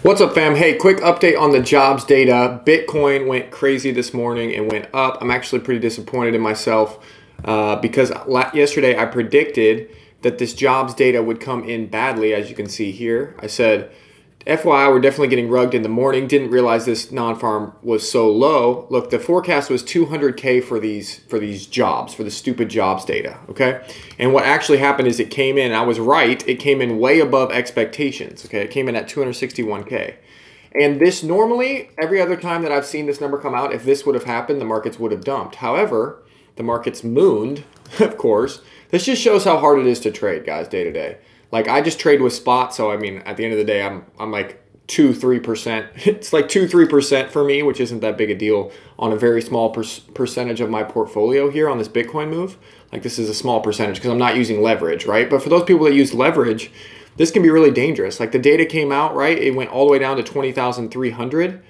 What's up, fam? Hey, quick update on the jobs data. Bitcoin went crazy this morning and went up. I'm actually pretty disappointed in myself because yesterday I predicted that this jobs data would come in badly, as you can see here. I said, FYI, we're definitely getting rugged in the morning. Didn't realize this non-farm was so low. Look, the forecast was 200K for these jobs, for the stupid jobs data, okay? And what actually happened is it came in, I was right, it came in way above expectations, okay? It came in at 261K. And this normally, every other time that I've seen this number come out, if this would have happened, the markets would have dumped. However, the markets mooned, of course. This just shows how hard it is to trade, guys, day to day. Like, I just trade with spot, so I mean, at the end of the day, I'm like 2-3%. It's like 2-3% for me, which isn't that big a deal on a very small percentage of my portfolio here on this Bitcoin move. Like, this is a small percentage because I'm not using leverage, right? But for those people that use leverage, this can be really dangerous. Like, the data came out, right? It went all the way down to 20,300.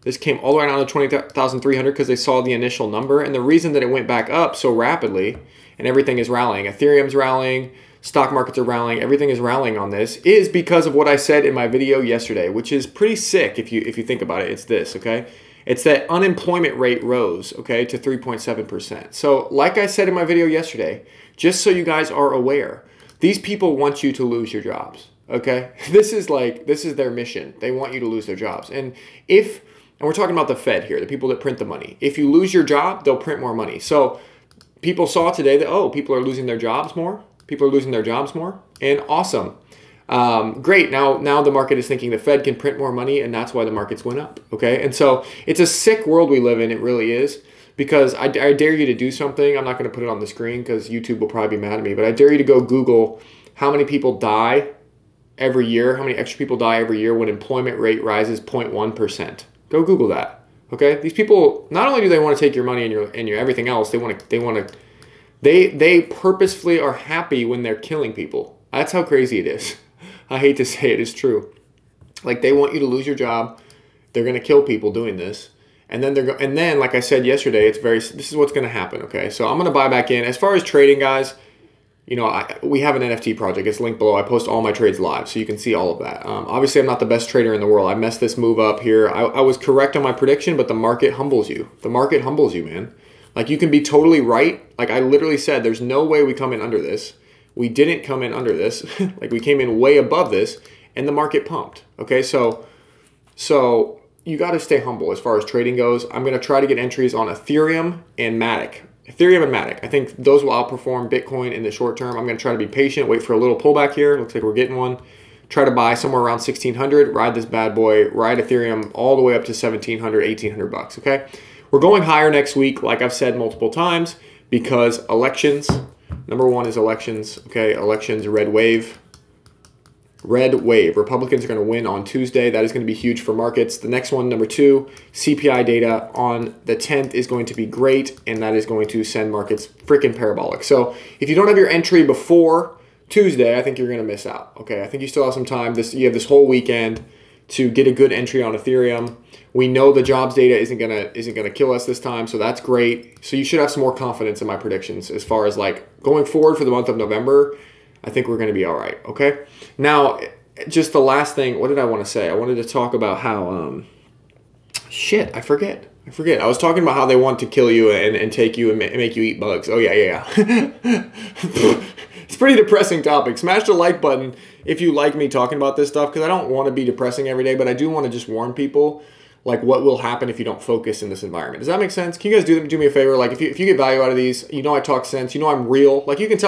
This came all the way down to 20,300 because they saw the initial number. And the reason that it went back up so rapidly and everything is rallying, Ethereum's rallying, stock markets are rallying, everything is rallying on this, is because of what I said in my video yesterday, which is pretty sick if you think about it. It's this, okay? It's that unemployment rate rose, okay, to 3.7%. So like I said in my video yesterday, just so you guys are aware, these people want you to lose your jobs, okay? This is their mission. They want you to lose their jobs. And we're talking about the Fed here, the people that print the money. If you lose your job, they'll print more money. So people saw today that, oh, people are losing their jobs more. People are losing their jobs more, and awesome. Great, now the market is thinking the Fed can print more money, and that's why the markets went up, okay? And so it's a sick world we live in, it really is, because I dare you to do something. I'm not going to put it on the screen because YouTube will probably be mad at me, but I dare you to go Google how many people die every year, how many extra people die every year when employment rate rises 0.1%. Go Google that, okay? These people, not only do they want to take your money and your everything else, They purposefully are happy when they're killing people. That's how crazy it is. I hate to say it, it's true. Like, they want you to lose your job. They're going to kill people doing this. And then like I said yesterday, this is what's going to happen, okay? So I'm going to buy back in. As far as trading, guys, you know, we have an NFT project. It's linked below. I post all my trades live, so you can see all of that. Obviously, I'm not the best trader in the world. I messed this move up here. I was correct on my prediction, but the market humbles you. The market humbles you, man. Like, you can be totally right. Like, I literally said, there's no way we come in under this. We didn't come in under this. Like, we came in way above this, and the market pumped. Okay, so you got to stay humble as far as trading goes. I'm going to try to get entries on Ethereum and Matic. Ethereum and Matic. I think those will outperform Bitcoin in the short term. I'm going to try to be patient, wait for a little pullback here. Looks like we're getting one. Try to buy somewhere around 1,600, ride this bad boy, ride Ethereum all the way up to 1,700, 1,800 bucks, okay? We're going higher next week, like I've said multiple times, because elections, number one is elections, okay? Elections, red wave. Red wave. Republicans are going to win on Tuesday. That is going to be huge for markets. The next one, number two, CPI data on the 10th is going to be great, and that is going to send markets freaking parabolic. So if you don't have your entry before Tuesday, I think you're going to miss out, okay? I think you still have some time. You have this whole weekend to get a good entry on Ethereum. We know the jobs data isn't gonna kill us this time, so that's great. So you should have some more confidence in my predictions as far as like going forward for the month of November. I think we're gonna be all right. Okay. Now, just the last thing. What did I want to say? I wanted to talk about how shit. I forget. I was talking about how they want to kill you and take you and make you eat bugs. Oh yeah. It's a pretty depressing topic. Smash the like button if you like me talking about this stuff, because I don't want to be depressing every day, but I do want to just warn people like what will happen if you don't focus in this environment. Does that make sense? Can you guys do me a favor? Like, if you get value out of these, you know I talk sense, you know I'm real. Like, you guys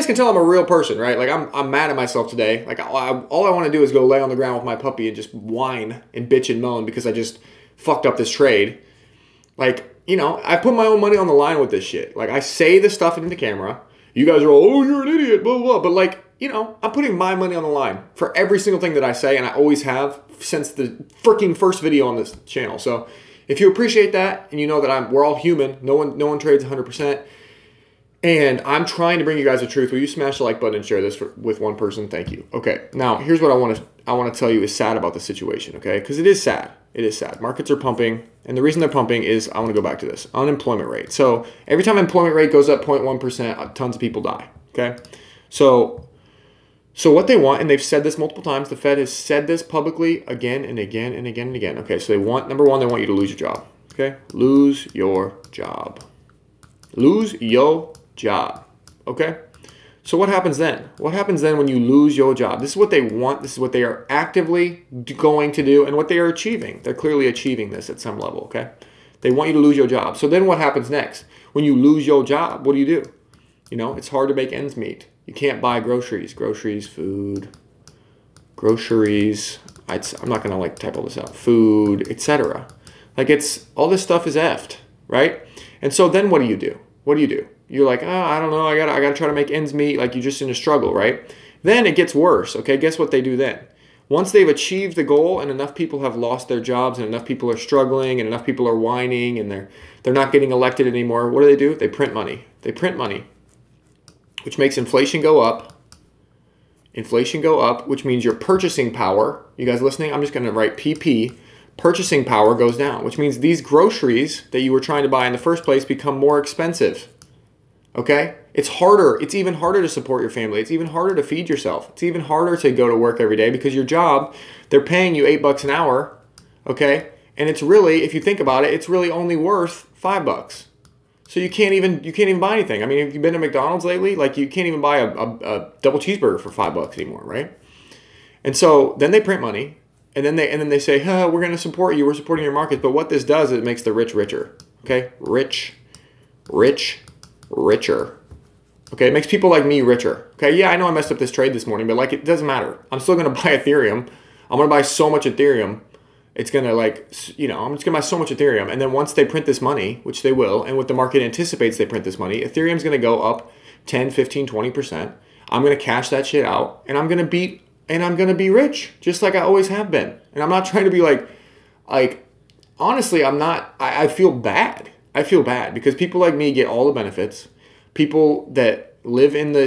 can tell I'm a real person, right? Like, I'm mad at myself today. Like, all I want to do is go lay on the ground with my puppy and just whine and bitch and moan because I just fucked up this trade. Like, you know, I put my own money on the line with this shit. Like, I say this stuff into the camera. You guys are all, oh, you're an idiot, blah, blah, blah. But, like, you know, I'm putting my money on the line for every single thing that I say, and I always have since the freaking first video on this channel. So if you appreciate that, and you know that we're all human, no one trades 100%, and I'm trying to bring you guys the truth, will you smash the like button and share this with one person? Thank you. Okay, now here's what I want to tell you is sad about the situation, okay? Because it is sad. It is sad. Markets are pumping, and the reason they're pumping is, I want to go back to this, unemployment rate. So every time employment rate goes up 0.1%, tons of people die, okay? So So what they want, and they've said this multiple times, the Fed has said this publicly again and again and again and again. Okay, so they want, number one, they want you to lose your job. Okay, lose your job. Lose your job. Okay, so what happens then? What happens then when you lose your job? This is what they want. This is what they are actively going to do and what they are achieving. They're clearly achieving this at some level, okay? They want you to lose your job. So then what happens next? When you lose your job, what do? You know, it's hard to make ends meet. You can't buy groceries, food, groceries. I'm not going to like type all this out. Food, etc. Like it's, all this stuff is effed, right? And so then what do? What do? You're like, oh, I don't know. I gotta try to make ends meet. Like you're just in a struggle, right? Then it gets worse. Okay, guess what they do then? Once they've achieved the goal and enough people have lost their jobs and enough people are struggling and enough people are whining and they're not getting elected anymore, what do? They print money. They print money, which makes inflation go up. Inflation go up, which means your purchasing power, you guys listening? I'm just going to write PP. Purchasing power goes down, which means these groceries that you were trying to buy in the first place become more expensive. Okay? It's harder. It's even harder to support your family. It's even harder to feed yourself. It's even harder to go to work every day because your job, they're paying you $8 an hour. Okay? And it's really, if you think about it, it's really only worth $5. So you can't even buy anything. I mean, have you been to McDonald's lately? Like you can't even buy a double cheeseburger for $5 anymore, right? And so then they print money, and then they say, we're going to support you. We're supporting your markets. But what this does is it makes the rich richer. Okay, rich, richer. Okay, it makes people like me richer. Okay, yeah, I know I messed up this trade this morning, but like it doesn't matter. I'm still going to buy Ethereum. I'm going to buy so much Ethereum. It's going to like, you know, I'm just going to buy so much Ethereum. And then once they print this money, which they will, and what the market anticipates they print this money, Ethereum's going to go up 10, 15, 20%. I'm going to cash that shit out and I'm going to be rich, just like I always have been. And I'm not trying to be like, honestly, I'm not, I feel bad. I feel bad because people like me get all the benefits. People that live in the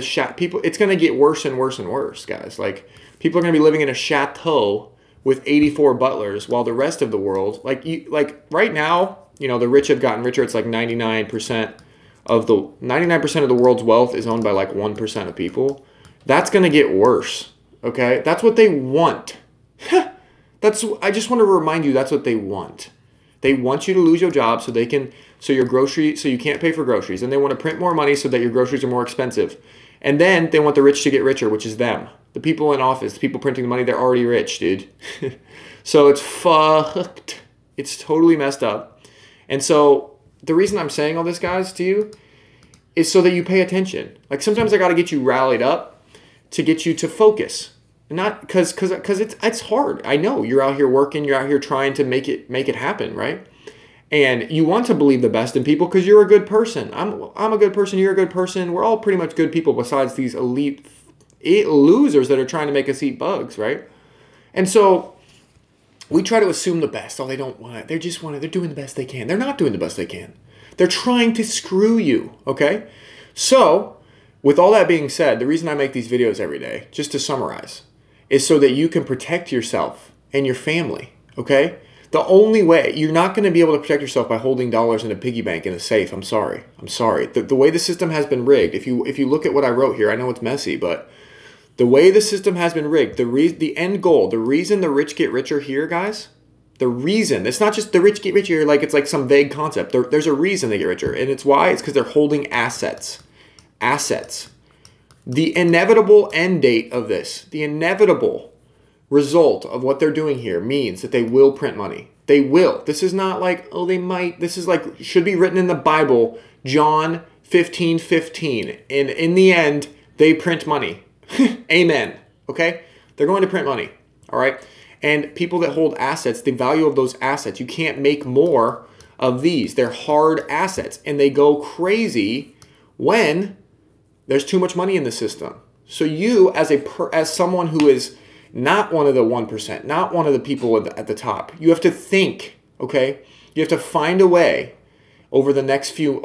it's going to get worse and worse and worse, guys. Like people are going to be living in a chateau with 84 butlers, while the rest of the world, like right now, you know, the rich have gotten richer. It's like 99% of the world's wealth is owned by like 1% of people. That's going to get worse. Okay, that's what they want. I just want to remind you, that's what they want. They want you to lose your job so you can't pay for groceries, and they want to print more money so that your groceries are more expensive. And then they want the rich to get richer, which is them. The people in office, the people printing the money, they're already rich, dude. So it's fucked. It's totally messed up. And so the reason I'm saying all this, guys, to you is so that you pay attention. Like sometimes I got to get you rallied up to get you to focus. Not because it's hard. I know you're out here working, you're out here trying to make it happen, right? And you want to believe the best in people because you're a good person. I'm a good person, you're a good person. We're all pretty much good people besides these elite losers that are trying to make us eat bugs, right? And so we try to assume the best. Oh, they don't want it. They're doing the best they can. They're not doing the best they can. They're trying to screw you, okay? So with all that being said, the reason I make these videos every day, just to summarize, is so that you can protect yourself and your family, okay? The only way, you're not going to be able to protect yourself by holding dollars in a piggy bank in a safe. I'm sorry. The way the system has been rigged, if you look at what I wrote here, I know it's messy, but the way the system has been rigged, the end goal, the reason the rich get richer here, guys, the reason, it's not just the rich get richer, like it's like some vague concept. There's a reason they get richer, and it's why? It's because they're holding assets. Assets. The inevitable end date of this, the inevitable result of what they're doing here means that they will print money. They will. This is not like, oh, they might. This is like, should be written in the Bible, John 15:15. And in the end, they print money. Amen. Okay? They're going to print money. All right? And people that hold assets, the value of those assets, you can't make more of these. They're hard assets. And they go crazy when there's too much money in the system. So you, as someone who is not one of the 1%, not one of the people at the top, you have to think, okay? You have to find a way over the next few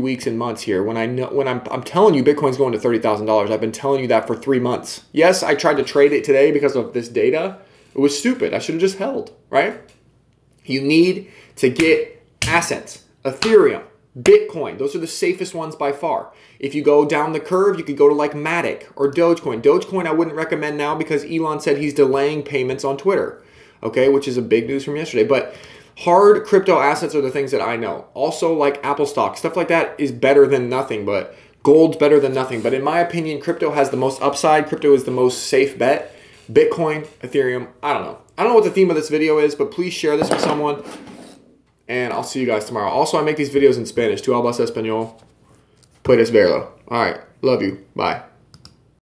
weeks and months here. When I'm telling you Bitcoin's going to $30,000, I've been telling you that for 3 months. Yes, I tried to trade it today because of this data. It was stupid. I should have just held, right? You need to get assets. Ethereum, Bitcoin. Those are the safest ones by far. If you go down the curve, you could go to like Matic or Dogecoin. Dogecoin I wouldn't recommend now because Elon said he's delaying payments on Twitter, okay, which is a big news from yesterday. But hard crypto assets are the things that I know. Also, like Apple stock, stuff like that is better than nothing, but gold's better than nothing. But in my opinion, crypto has the most upside. Crypto is the most safe bet. Bitcoin, Ethereum, I don't know. I don't know what the theme of this video is, but please share this with someone. And I'll see you guys tomorrow. Also, I make these videos in Spanish. Tu hablas español? Puedes verlo. All right. Love you. Bye.